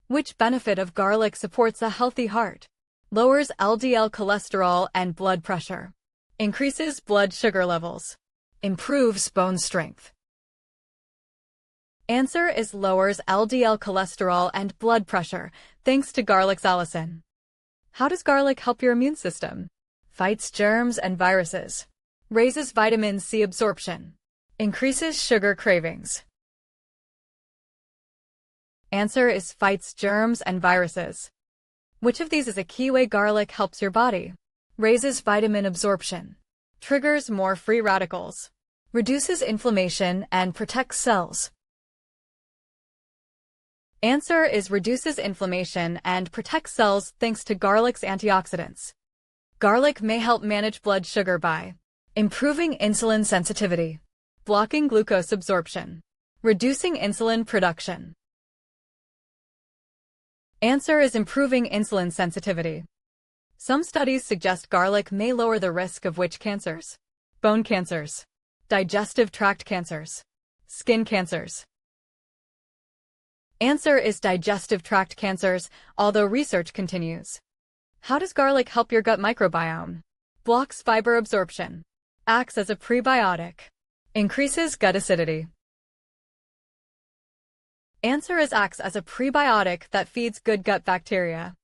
Which benefit of garlic supports a healthy heart? Lowers LDL cholesterol and blood pressure. Increases blood sugar levels. Improves bone strength. Answer is lowers LDL cholesterol and blood pressure, thanks to garlic's allicin. How does garlic help your immune system? Fights germs and viruses. Raises vitamin C absorption. Increases sugar cravings. Answer is fights germs and viruses. Which of these is a key way garlic helps your body? Raises vitamin absorption. Triggers more free radicals. Reduces inflammation and protects cells. Answer is reduces inflammation and protects cells thanks to garlic's antioxidants. Garlic may help manage blood sugar by improving insulin sensitivity, blocking glucose absorption, reducing insulin production. Answer is improving insulin sensitivity. Some studies suggest garlic may lower the risk of which cancers? Bone cancers, digestive tract cancers, skin cancers. Answer is digestive tract cancers, although research continues. How does garlic help your gut microbiome? Blocks fiber absorption. Acts as a prebiotic. Increases gut acidity. Answer is acts as a prebiotic that feeds good gut bacteria.